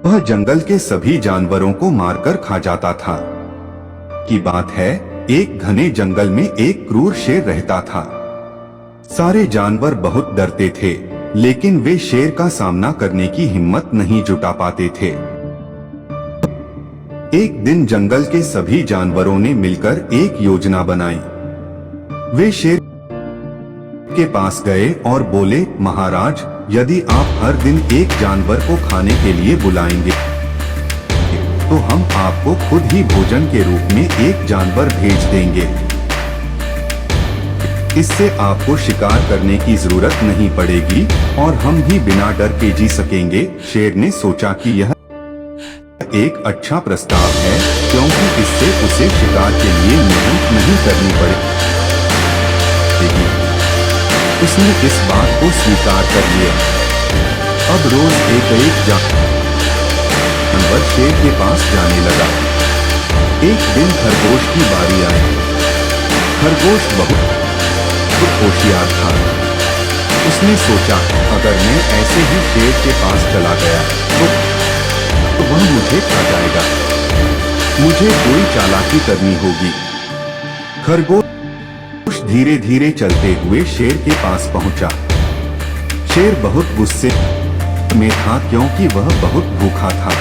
वह जंगल के सभी जानवरों को मारकर खा जाता था। की बात है, एक घने जंगल में एक क्रूर शेर रहता था। सारे जानवर बहुत डरते थे, लेकिन वे शेर का सामना करने की हिम्मत नहीं जुटा पाते थे। एक दिन जंगल के सभी जानवरों ने मिलकर एक योजना बनाई। वे शेर के पास गए और बोले, महाराज, यदि आप हर दिन एक जानवर को खाने के लिए बुलाएंगे तो हम आपको खुद ही भोजन के रूप में एक जानवर भेज देंगे। इससे आपको शिकार करने की जरूरत नहीं पड़ेगी और हम भी बिना डर के जी सकेंगे। शेर ने सोचा कि यह एक अच्छा प्रस्ताव है, क्योंकि इससे उसे शिकार के लिए मेहनत नहीं करनी पड़ेगी। उसने इस बात को स्वीकार कर लिया। अब रोज एक जानवर शेर के पास जाने लगा। एक दिन खरगोश की बारी आई। खरगोश बहुत होशियार था। उसने सोचा, अगर मैं ऐसे ही शेर के पास चला गया तो वह मुझे खा जाएगा। मुझे कोई चालाकी करनी होगी। खरगोश धीरे धीरे चलते हुए शेर के पास पहुंचा। शेर बहुत गुस्से में था, क्योंकि वह बहुत भूखा था।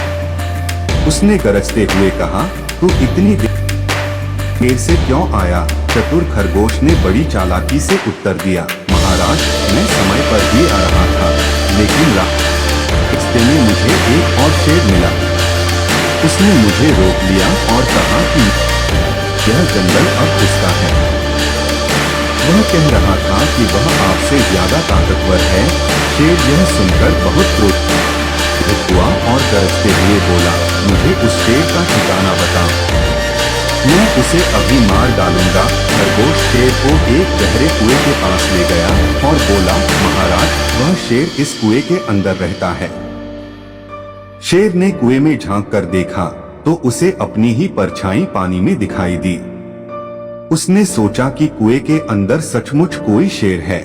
उसने गरजते हुए कहा, तू इतनी देर से क्यों आया? चतुर खरगोश ने बड़ी चालाकी से उत्तर दिया, महाराज, मैं समय पर ही आ रहा था, लेकिन रास्ते में मुझे एक और शेर मिला। उसने मुझे रोक लिया और कहा कि यह जंगल अब उसका है। वह कह रहा था कि वह आपसे ज्यादा ताकतवर है। शेर यह सुनकर बहुत क्रोधित हुआ और गरजते हुए बोला, मुझे उस शेर का ठिकाना बताओ, मैं उसे अभी मार डालूंगा। खरगोश शेर को एक गहरे कुएं के पास ले गया और बोला, महाराज, वह शेर इस कुएं के अंदर रहता है। शेर ने कुएं में झांक कर देखा तो उसे अपनी ही परछाई पानी में दिखाई दी। उसने सोचा कि कुएं के अंदर सचमुच कोई शेर है।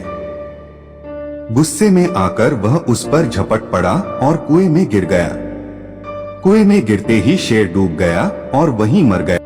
गुस्से में आकर वह उस पर झपट पड़ा और कुएं में गिर गया। कुएं में गिरते ही शेर डूब गया और वहीं मर गया।